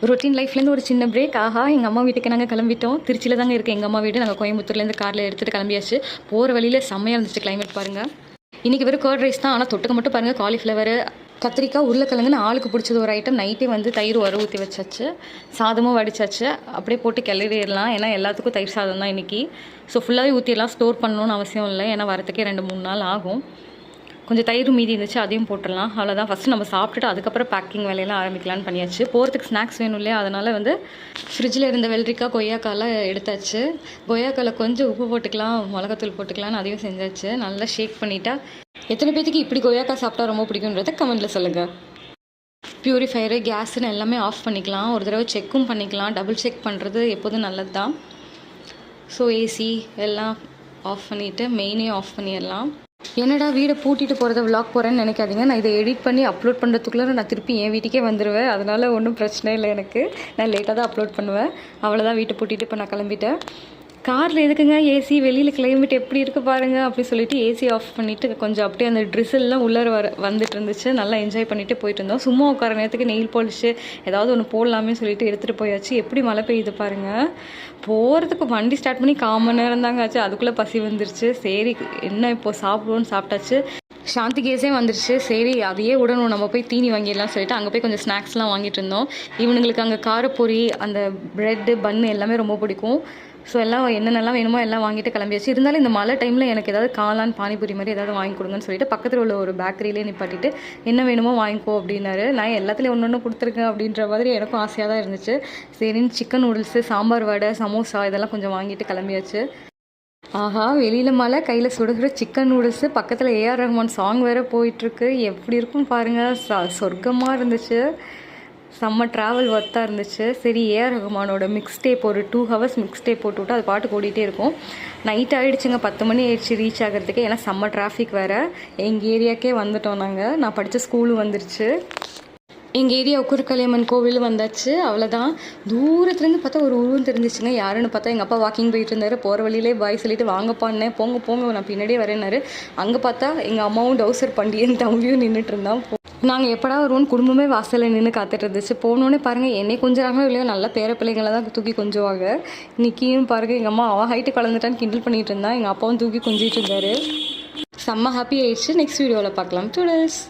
Routine லைஃப்லேருந்து ஒரு சின்ன break. ஆஹா, எங்கள் அம்மா வீட்டுக்கு நாங்கள் கிளம்பிட்டோம். திருச்சியில் தாங்க இருக்குது எங்கள் அம்மா வீடு. நாங்கள் கோயம்புத்தூர்லேருந்து காரில் எடுத்துகிட்டு கிளம்பியாச்சு. போகிற வழியில் செம்மையாக இருந்துச்சு கிளைமேட் பாருங்கள். இன்றைக்கி வெறும் கர்ட் ரைஸ் தான். ஆனால் தொட்டுக்க மட்டும் பாருங்கள், காலிஃப்ளவர், கத்திரிக்காய், உருளைக்கிழங்குன்னு ஆளுக்கு பிடிச்சது ஒரு ஐட்டம். நைட்டே வந்து தயிர் ஊற்றி வச்சாச்சு, சாதமும் வடிச்சாச்சு. அப்படியே போட்டு கிளறிடலாம். ஏன்னா எல்லாத்துக்கும் தயிர் சாதம் தான் இன்றைக்கி. ஸோ ஃபுல்லாகவே ஊற்றிடலாம். ஸ்டோர் பண்ணணும்னு அவசியம் இல்லை, ஏன்னா வரத்துக்கே 2-3 நாள் ஆகும். கொஞ்சம் தயிர் மீதி இருந்துச்சு, அதையும் போட்டுடலாம். அவ்வளோதான். ஃபஸ்ட்டு நம்ம சாப்பிட்டுட்டு அதுக்கப்புறம் பேக்கிங் வேலையெல்லாம் ஆரம்பிக்கலான்னு பண்ணியாச்சு. போகிறதுக்கு ஸ்நாக்ஸ் வேணும் இல்லையா, அதனால் வந்து ஃப்ரிட்ஜில் இருந்த வெள்ளரிக்காய், கொய்யாக்காலாம் எடுத்தாச்சு. கொய்யாக்காயில் கொஞ்சம் உப்பு போட்டுக்கலாம், மிளகாத்தூள் போட்டுக்கலான்னு அதையும் செஞ்சாச்சு. நல்லா ஷேக் பண்ணிட்டா. எத்தனை பேத்துக்கு இப்படி கொய்யாக்காய் சாப்பிட்டா ரொம்ப பிடிக்குன்றத கமெண்ட்டில் சொல்லுங்கள். ப்யூரிஃபையரு, கேஸுன்னு எல்லாமே ஆஃப் பண்ணிக்கலாம். ஒரு தடவை செக்கும் பண்ணிக்கலாம். டபுள் செக் பண்ணுறது எப்போதும் நல்லது தான். ஸோ ஏசி எல்லாம் ஆஃப் பண்ணிவிட்டு மெயினையும் ஆஃப் பண்ணிடலாம். என்னடா வீடை பூட்டிட்டு போகிறத விளாக் போகிறேன்னு நினைக்காதீங்க. நான் இதை எடிட் பண்ணி அப்லோட் பண்ணுறதுக்குள்ளே நான் திருப்பி என் வீட்டுக்கே வந்துடுவேன். அதனால் ஒன்றும் பிரச்சனை இல்லை எனக்கு. நான் லேட்டாக தான் அப்லோட் பண்ணுவேன். அவ்வளோதான், வீட்டை பூட்டிட்டு இப்போ நான் கிளம்பிட்டேன். காரில் எதுக்குங்க ஏசி, வெளியில் கிளைமேட் எப்படி இருக்குது பாருங்கள் அப்படி சொல்லிட்டு ஏசி ஆஃப் பண்ணிவிட்டு கொஞ்சம் அப்படியே அந்த ட்ரிசல்லாம் உள்ளே வந்துட்டு இருந்துச்சு. நல்லா என்ஜாய் பண்ணிவிட்டு போயிட்டு இருந்தோம். சும்மா உட்கார நேரத்துக்கு நெயில் பாலிஷு ஏதாவது ஒன்று போடலாமே சொல்லிட்டு எடுத்துகிட்டு போயாச்சு. எப்படி மழை பெய்யுது பாருங்கள். போகிறதுக்கு வண்டி ஸ்டார்ட் பண்ணி 1/4 மணி நேரம் தாங்க ஆச்சு. அதுக்குள்ளே பசி வந்துருச்சு. சரி என்ன இப்போது சாப்பிடுவோன்னு சாப்பிட்டாச்சு. சாந்தி கேஸே வந்துருச்சு. சரி அதையே உடனும், நம்ம போய் தீனி வாங்கிடலாம் சொல்லிட்டு அங்கே போய் கொஞ்சம் ஸ்நாக்ஸ்லாம் வாங்கிட்டு இருந்தோம். இவனுங்களுக்கு அங்கே காரப்பொரி, அந்த ப்ரெட்டு, பன்னு எல்லாமே ரொம்ப பிடிக்கும். ஸோ எல்லாம் என்னென்னலாம் வேணுமோ எல்லாம் வாங்கிட்டு கிளம்பியாச்சு. இருந்தாலும் இந்த மழை டைமில் எனக்கு ஏதாவது காளான், பானிபூரி மாதிரி ஏதாவது வாங்கி கொடுங்கன்னு சொல்லிட்டு பக்கத்தில் உள்ள ஒரு பேக்கரியிலே நிப்பாட்டிட்டு என்ன வேணுமோ வாங்கிக்கோ அப்படின்னாரு. நான் எல்லாத்துலேயும் ஒன்று கொடுத்துருக்கேன் அப்படின்ற மாதிரி எனக்கும் ஆசையாக தான் இருந்துச்சு. சரின்னு சிக்கன் நூடுல்ஸு, சாம்பார் வடை, சமோசா இதெல்லாம் கொஞ்சம் வாங்கிட்டு கிளம்பியாச்சு. ஆஹா, வெளியில் மழை, கையில் சுடுகிற சிக்கன் நூடுல்ஸு, பக்கத்தில் ஏஆர் ரஹ்மான் சாங் வேறு போயிட்டுருக்கு. எப்படி இருக்கும் பாருங்கள். சொர்க்கமாக இருந்துச்சு. செம்ம ட்ராவல் ஒர்த்தாக இருந்துச்சு. சரி ஏஆர் ரஹ்மானோட மிக்ஸ் டேப் ஒரு 2 ஹவர்ஸ் மிக்ஸ் டேப் போட்டுவிட்டு அது பாட்டு ஓடிட்டே இருக்கும். நைட் ஆகிடுச்சுங்க, 10 மணி ஆயிடுச்சு ரீச் ஆகிறதுக்கு. ஏன்னா செம்ம டிராஃபிக் வேறு. எங்கள் ஏரியாக்கே வந்துட்டோம் நாங்கள். நான் படித்த ஸ்கூலும் வந்துருச்சு. எங்கள் ஏரியா உக்குருக்கலியம்மன் கோவில் வந்தாச்சு. அவ்வளோதான். தூரத்துலேருந்து பார்த்தா ஒரு உருவம் தெரிஞ்சிச்சுங்க. யாருன்னு பார்த்தா எங்கள் அப்பா வாக்கிங் போயிட்டு இருந்தார். போகிற வழியிலே பாய் சொல்லிட்டு வாங்கப்பான்னே, போங்க போங்க நான் பின்னாடியே வரேன்னாரு. அங்கே பார்த்தா எங்கள் அம்மாவும் டவுசர் பண்டியன் தம்பியும் நின்றுட்டு இருந்தான். நாங்கள் எப்படா வருவோன்னு குடும்பமே வாசலில் நின்று காத்துட்டு இருந்துச்சு. போனோடனே பாருங்கள், என்னை கொஞ்சறாங்களோ இல்லையோ நல்ல பேர பிள்ளைங்களை தான் தூக்கி கொஞ்சுவாங்க. நிக்கியும் பாருங்கள், எங்கள் அம்மா அவன் ஹைட்டு கலந்துட்டான்னு கிண்டல் பண்ணிட்டு இருந்தான். எங்கள் அப்பாவும் தூக்கி கொஞ்சிட்டு இருந்தார். செம்ம ஹாப்பி ஆயிடுச்சு. நெக்ஸ்ட் வீடியோவில் பார்க்கலாம். டூடல்ஸ்.